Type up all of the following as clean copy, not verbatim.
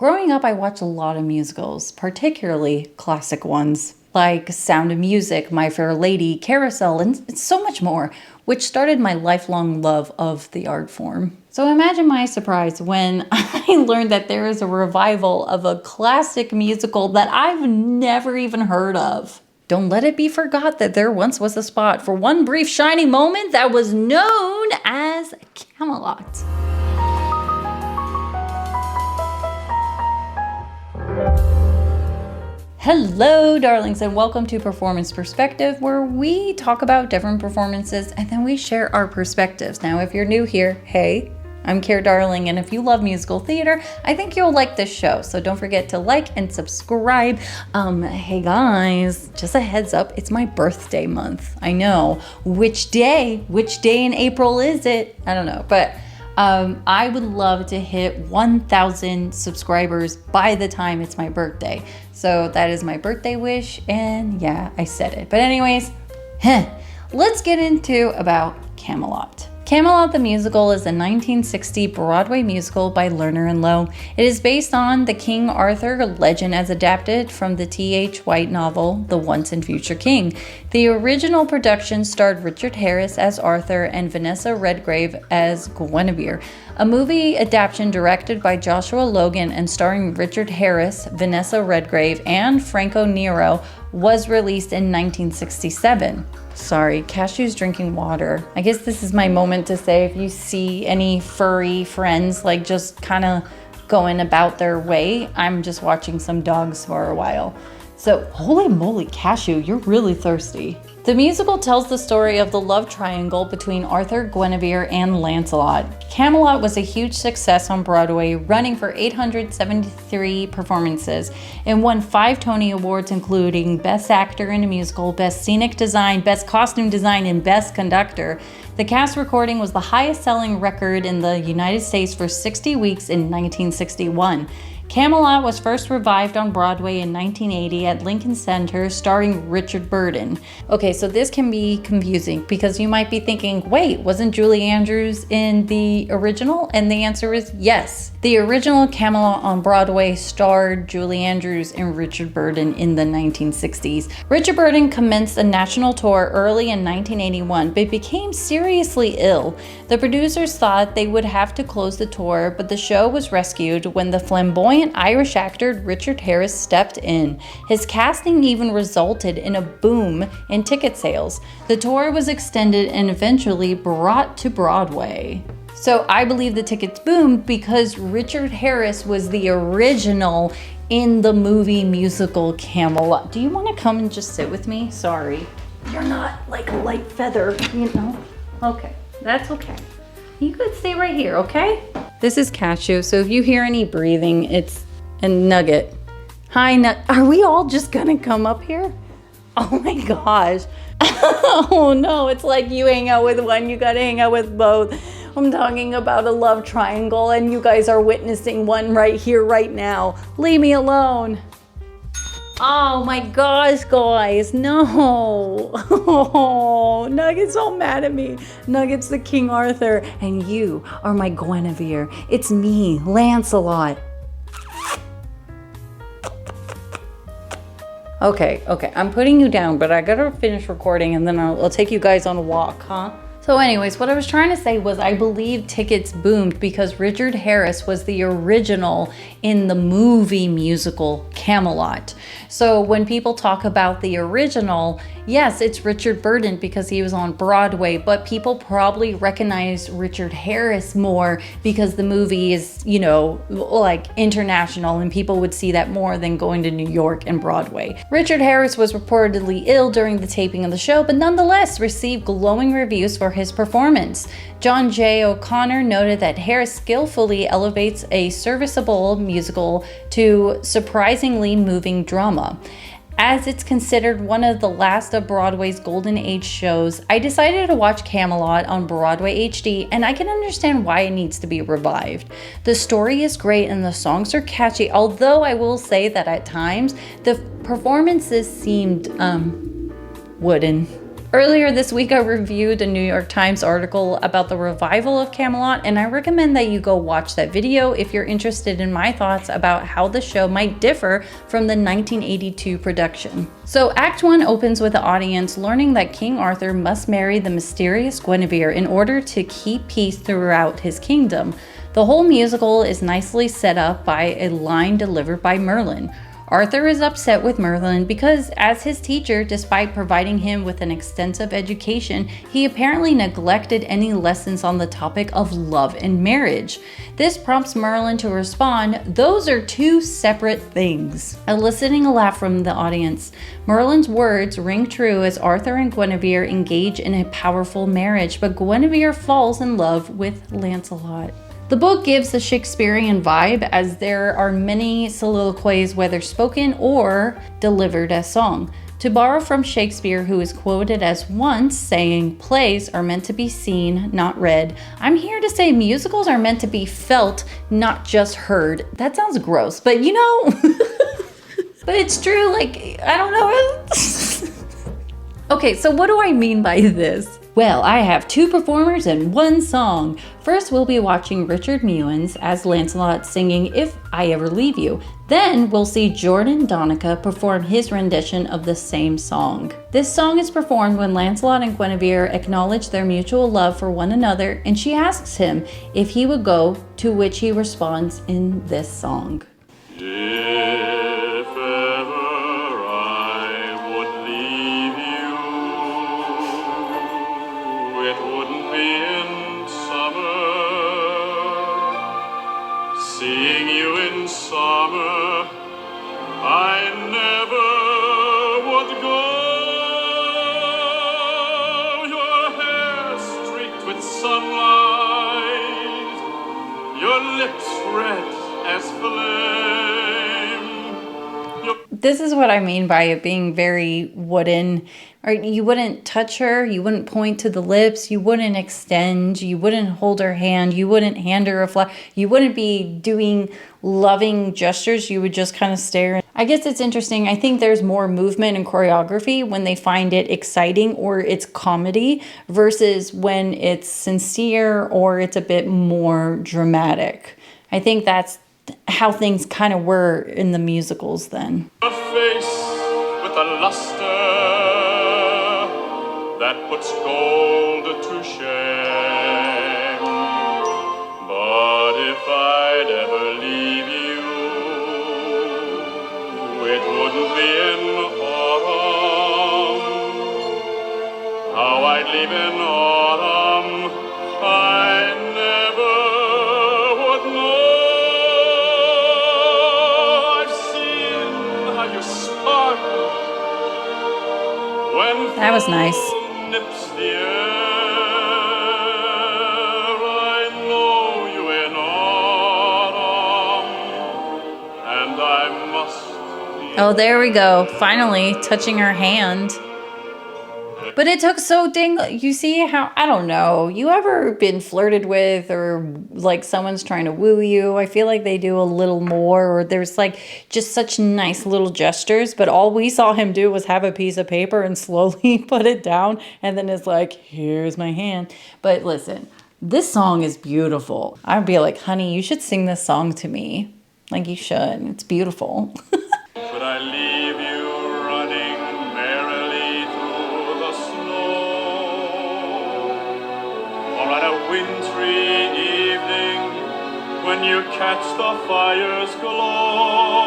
Growing up, I watched a lot of musicals, particularly classic ones, like Sound of Music, My Fair Lady, Carousel, and so much more, which started my lifelong love of the art form. So imagine my surprise when I learned that there is a revival of a classic musical that I've never even heard of. Don't let it be forgot that there once was a spot for one brief shining moment that was known as Camelot. Hello, darlings, and welcome to Performance Perspective, where we talk about different performances and then we share our perspectives. Now, if you're new here, hey, I'm Kier Darling, and if you love musical theater, I think you'll like this show. So don't forget to like and subscribe. Hey guys, just a heads up, it's my birthday month. I know. Which day in April is it? I don't know, but I would love to hit 1,000 subscribers by the time it's my birthday. So that is my birthday wish, and yeah, I said it. But anyways, let's get into about Camelot. Camelot the musical is a 1960 Broadway musical by Lerner and Loewe. It is based on the King Arthur legend as adapted from the T.H. White novel, The Once and Future King. The original production starred Richard Harris as Arthur and Vanessa Redgrave as Guinevere. A movie adaptation directed by Joshua Logan and starring Richard Harris, Vanessa Redgrave, and Franco Nero was released in 1967. Sorry, Cashew's drinking water. I guess this is my moment to say if you see any furry friends like just kind of going about their way, I'm just watching some dogs for a while. So, holy moly, Cashew, you're really thirsty. The musical tells the story of the love triangle between Arthur, Guinevere, and Lancelot. Camelot was a huge success on Broadway, running for 873 performances, and won 5 Tony Awards, including Best Actor in a Musical, Best Scenic Design, Best Costume Design, and Best Conductor. The cast recording was the highest-selling record in the United States for 60 weeks in 1961. Camelot was first revived on Broadway in 1980 at Lincoln Center, starring Richard Burton. Okay, so this can be confusing because you might be thinking, wait, wasn't Julie Andrews in the original? And the answer is yes. The original Camelot on Broadway starred Julie Andrews and Richard Burton in the 1960s. Richard Burton commenced a national tour early in 1981, but became seriously ill. The producers thought they would have to close the tour, but the show was rescued when the flamboyant Irish actor Richard Harris stepped in. His casting even resulted in a boom in ticket sales. The tour was extended and eventually brought to Broadway. So I believe the tickets boomed because Richard Harris was the original in the movie musical Camelot. Do you want to come and just sit with me? Sorry. You're not like a light feather, you know? Okay, that's okay. You could stay right here, okay? This is Cashew, so if you hear any breathing, it's a Nugget. Hi, are we all just gonna come up here? Oh my gosh. Oh no, it's like you hang out with one, you gotta hang out with both. I'm talking about a love triangle, and you guys are witnessing one right here, right now. Leave me alone. Oh my gosh, guys, no. Oh, Nugget's so mad at me. Nugget's the King Arthur, and you are my Guinevere. It's me, Lancelot. Okay, I'm putting you down, but I gotta finish recording, and then I'll take you guys on a walk, huh? So anyways, what I was trying to say was I believe tickets boomed because Richard Harris was the original in the movie musical Camelot. So when people talk about the original, yes, it's Richard Burton because he was on Broadway, but people probably recognize Richard Harris more because the movie is, you know, like international, and people would see that more than going to New York and Broadway. Richard Harris was reportedly ill during the taping of the show, but nonetheless received glowing reviews for his performance. John J. O'Connor noted that Harris skillfully elevates a serviceable musical to surprisingly moving drama. As it's considered one of the last of Broadway's golden age shows, I decided to watch Camelot on Broadway HD, and I can understand why it needs to be revived. The story is great and the songs are catchy, although I will say that at times the performances seemed wooden. Earlier this week, I reviewed a New York Times article about the revival of Camelot, and I recommend that you go watch that video if you're interested in my thoughts about how the show might differ from the 1982 production. So Act 1 opens with the audience learning that King Arthur must marry the mysterious Guinevere in order to keep peace throughout his kingdom. The whole musical is nicely set up by a line delivered by Merlin. Arthur is upset with Merlin because, as his teacher, despite providing him with an extensive education, he apparently neglected any lessons on the topic of love and marriage. This prompts Merlin to respond, "Those are two separate things," eliciting a laugh from the audience. Merlin's words ring true as Arthur and Guinevere engage in a powerful marriage, but Guinevere falls in love with Lancelot. The book gives a Shakespearean vibe as there are many soliloquies, whether spoken or delivered as song. To borrow from Shakespeare, who is quoted as once saying, "Plays are meant to be seen, not read," I'm here to say musicals are meant to be felt, not just heard. That sounds gross, but you know, but it's true, like, I don't know. Okay, so what do I mean by this? Well, I have two performers and one song. First, we'll be watching Richard Mewins as Lancelot singing If I Ever Leave You. Then, we'll see Jordan Donica perform his rendition of the same song. This song is performed when Lancelot and Guinevere acknowledge their mutual love for one another, and she asks him if he would go, to which he responds in this song. Seeing you in summer, I never would go. Your hair streaked with sunlight, your lips red as flame. This is what I mean by it being very wooden. Or you wouldn't touch her, you wouldn't point to the lips, you wouldn't extend, you wouldn't hold her hand, you wouldn't hand her a flower, you wouldn't be doing loving gestures, you would just kind of stare. I guess it's interesting. I think there's more movement and choreography when they find it exciting or it's comedy versus when it's sincere or it's a bit more dramatic. I think that's how things kind of were in the musicals then. A face with a luster that puts gold to shame. But if I'd ever leave you, it wouldn't be in autumn. How I'd leave in autumn, I never would know. I've seen how you sparkle when that was nice. Nips the air. I know you in autumn, and I must. Oh, there we go. Finally touching her hand. But it took so dang. You see how, I don't know. You ever been flirted with or like someone's trying to woo you? I feel like they do a little more, or there's like just such nice little gestures. But all we saw him do was have a piece of paper and slowly put it down. And then it's like, here's my hand. But listen, this song is beautiful. I'd be like, honey, you should sing this song to me. Like you should. It's beautiful. Should I leave you running merrily through the snow, or on a wintry evening when you catch the fire's glow?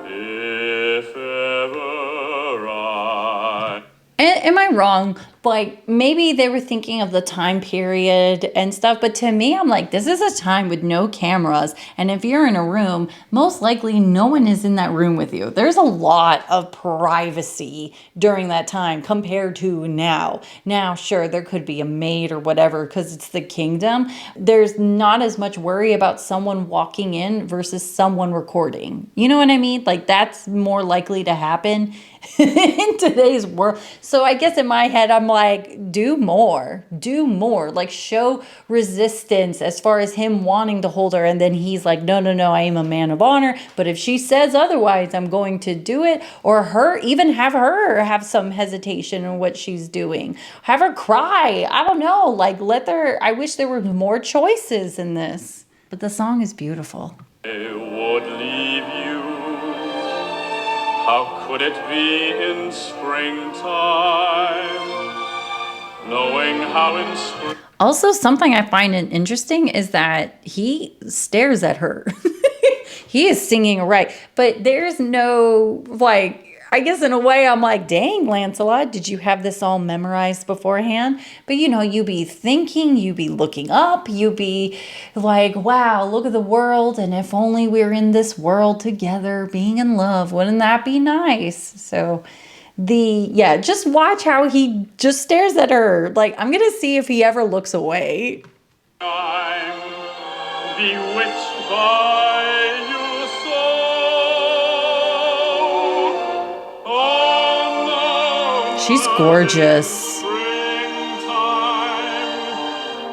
If ever I... Am I wrong? Like, maybe they were thinking of the time period and stuff, but to me, I'm like, this is a time with no cameras, and if you're in a room, most likely no one is in that room with you. There's a lot of privacy during that time compared to now. Now, sure, there could be a maid or whatever because it's the kingdom. There's not as much worry about someone walking in versus someone recording. You know what I mean? Like, that's more likely to happen in today's world. So I guess in my head, I'm like, do more, like show resistance as far as him wanting to hold her. And then he's like, no, I am a man of honor. But if she says otherwise, I'm going to do it. Or even have her have some hesitation in what she's doing. Have her cry. I don't know. Like, I wish there were more choices in this. But the song is beautiful. I would leave you. How could it be in springtime? Knowing how in spring. Also, something I find interesting is that he stares at her. He is singing right, but there's no, like, I guess in a way I'm like, dang, Lancelot, did you have this all memorized beforehand? But you be thinking, you be looking up, you be like, wow, look at the world. And if only we were in this world together, being in love, wouldn't that be nice? So just watch how he just stares at her. Like, I'm going to see if he ever looks away. I'm bewitched by you so. Oh, no, She's gorgeous. Springtime,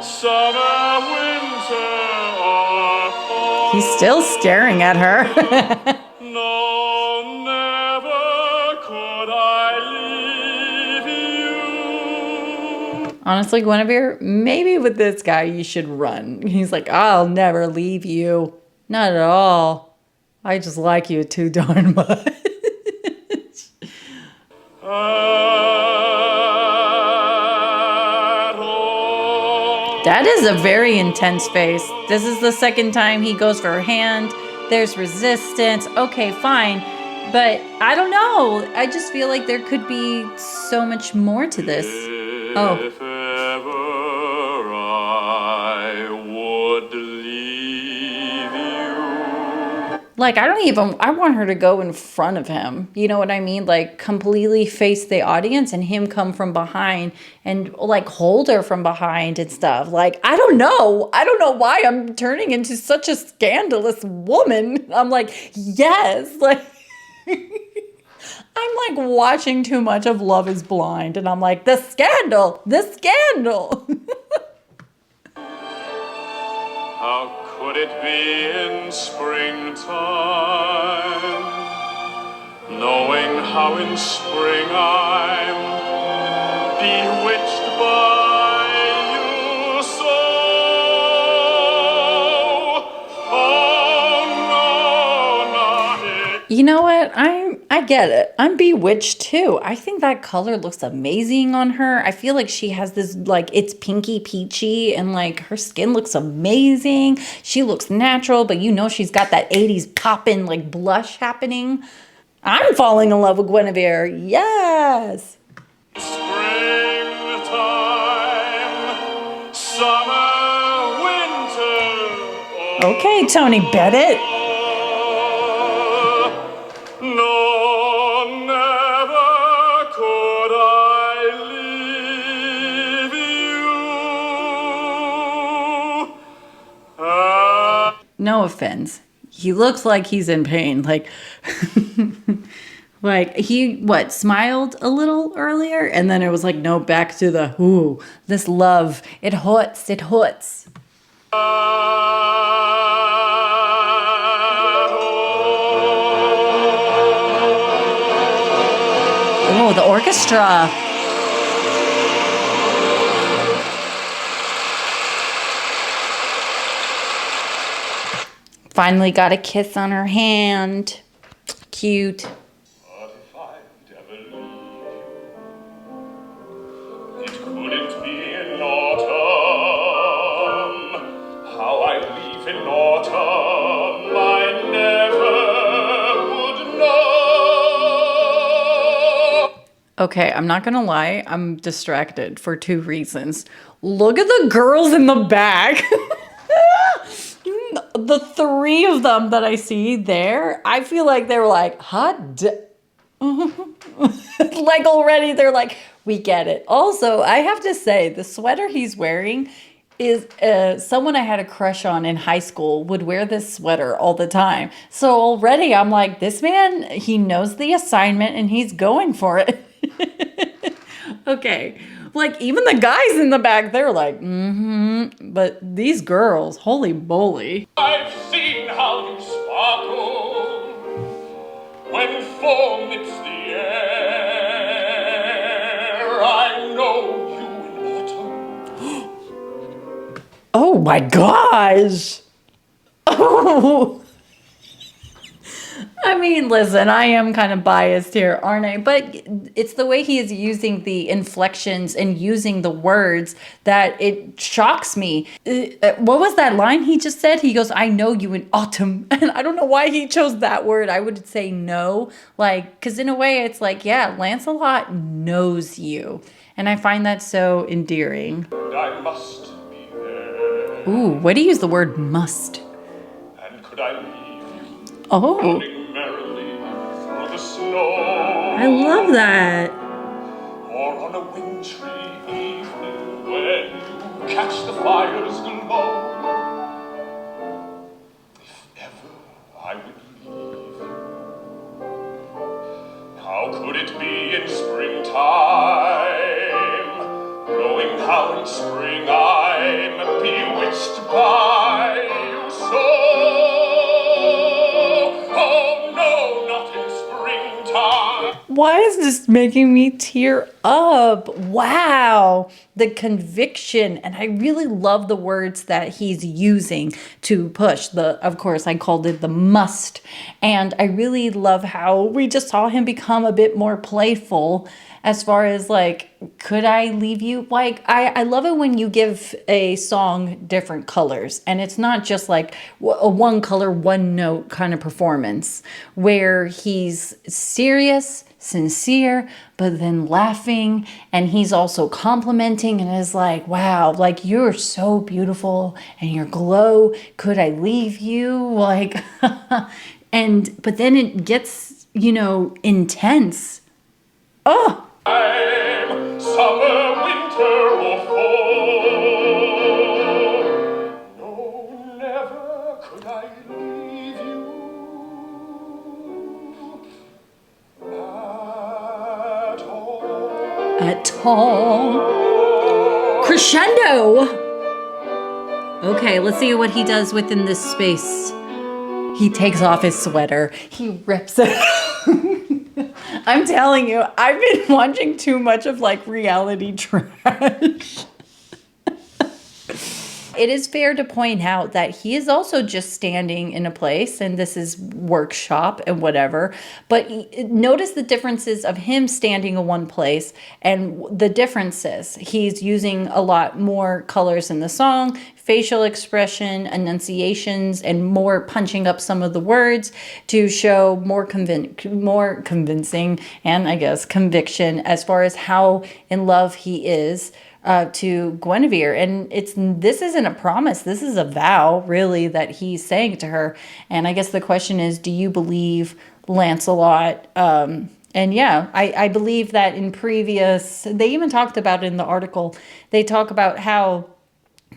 summer, winter, or fall. He's still staring at her. No, never could I leave you. Honestly, Guinevere, maybe with this guy you should run. He's like, I'll never leave you. Not at all. I just like you too darn much. That is a very intense face. This is the second time he goes for her hand. There's resistance. Okay, fine. But I don't know. I just feel like there could be so much more to this. Oh. If ever I would leave you. Like, I want her to go in front of him. You know what I mean? Like, completely face the audience and him come from behind and, like, hold her from behind and stuff. Like, I don't know. I don't know why I'm turning into such a scandalous woman. I'm like, yes. Like, I'm, like, watching too much of Love is Blind. And I'm like, the scandal. How could it be in springtime? Knowing how in spring I'm bewitched by you so. Oh, no, not it. You know what? I get it. I'm bewitched too. I think that color looks amazing on her. I feel like she has this, like, it's pinky peachy and, like, her skin looks amazing. She looks natural, but she's got that 80s poppin', like, blush happening. I'm falling in love with Guinevere. Yes. Springtime, summer, winter. Okay, Tony Bennett. No, never could I leave you. No offense. He looks like he's in pain. Like, like he, smiled a little earlier? And then it was like, no, back to the, ooh, this love. It hurts. Oh, the orchestra. Finally got a kiss on her hand. Cute. But if I'd ever leave you, it couldn't be in autumn. How I leave in autumn, I never would know. Okay, I'm not gonna lie, I'm distracted for 2 reasons. Look at the girls in the back. The 3 of them that I see there, I feel like they were like, like already they're like, we get it. Also, I have to say, the sweater he's wearing is someone I had a crush on in high school would wear this sweater all the time. So already I'm like, this man, he knows the assignment and he's going for it. Okay, Like, even the guys in the back, they're like, mm-hmm. But these girls, holy moly. I've seen how you sparkle when fall meets the air. I know you in autumn. Oh my gosh. Oh. I mean, listen, I am kind of biased here, aren't I? But it's the way he is using the inflections and using the words that it shocks me. What was that line he just said? He goes, I know you in autumn. And I don't know why he chose that word. I would say no. Like, because in a way, it's like, yeah, Lancelot knows you. And I find that so endearing. I must be there. Ooh, way to use the word must. And could I leave you? Oh. Running merrily through the snow. I love that. Or on a wintry evening when you catch the fire's glow. If ever I would leave you, how could it be in springtime, knowing how in spring I'm bewitched by you so? Why is this making me tear up? Wow. The conviction. And I really love the words that he's using to push. Of course, I called it the must. And I really love how we just saw him become a bit more playful as far as like, could I leave you? Like, I love it when you give a song different colors. And it's not just like a one color, one note kind of performance where he's serious, sincere, but then laughing, and he's also complimenting and is like, wow, like, you're so beautiful and your glow, could I leave you? Like, but then it gets, intense. Oh, summer, winter, or fall, no, never could I leave you at all. Crescendo. Okay, let's see what he does within this space. He takes off his sweater. He rips it. I'm telling you, I've been watching too much of like reality trash. It is fair to point out that he is also just standing in a place, and this is workshop and whatever. But notice the differences of him standing in one place and the differences. He's using a lot more colors in the song, facial expression, enunciations, and more punching up some of the words to show more convincing and I guess conviction as far as how in love he is to Guinevere. And this isn't a promise, this is a vow really that he's saying to her. And I guess the question is, do you believe Lancelot? And yeah, I believe that in previous, they even talked about it in the article, they talk about how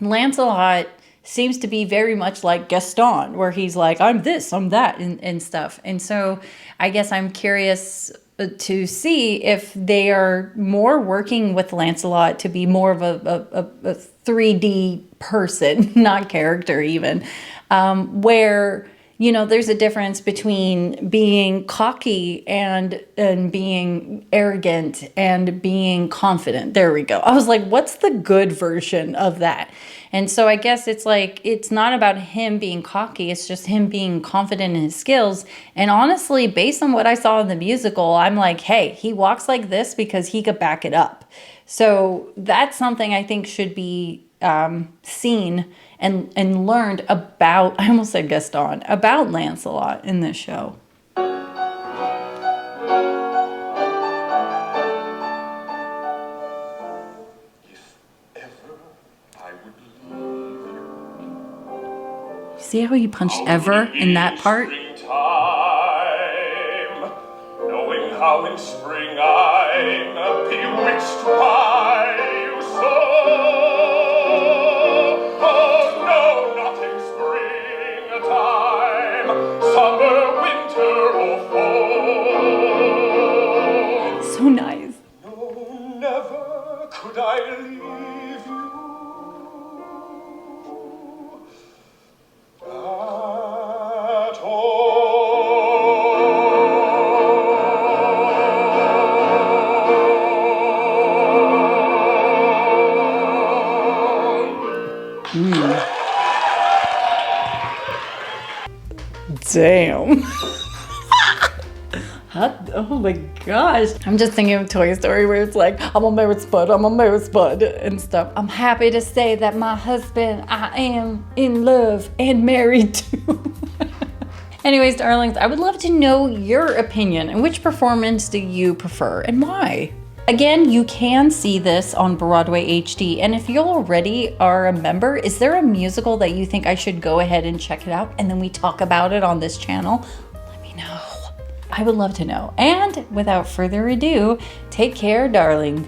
Lancelot seems to be very much like Gaston, where he's like, I'm this, I'm that, and stuff. And so I guess I'm curious to see if they are more working with Lancelot to be more of a 3D person, not character even, where, there's a difference between being cocky and being arrogant and being confident. There we go. I was like, what's the good version of that? And so I guess it's like, it's not about him being cocky. It's just him being confident in his skills. And honestly, based on what I saw in the musical, I'm like, hey, he walks like this because he could back it up. So that's something I think should be seen and learned about, I almost said Gaston, about Lancelot in this show. See how he punched ever in that part? Knowing how in spring I'm bewitched by you so. Oh no, not in springtime, summer, winter, or fall. So nice. No, never could I Damn. Oh my gosh. I'm just thinking of Toy Story where it's like, I'm a married spud, I'm a married spud and stuff. I'm happy to say that my husband, I am in love and married to. Anyways, darlings, I would love to know your opinion and which performance do you prefer and why? Again, you can see this on Broadway HD, and if you already are a member, is there a musical that you think I should go ahead and check it out and then we talk about it on this channel? Let me know. I would love to know. And without further ado, take care, darling.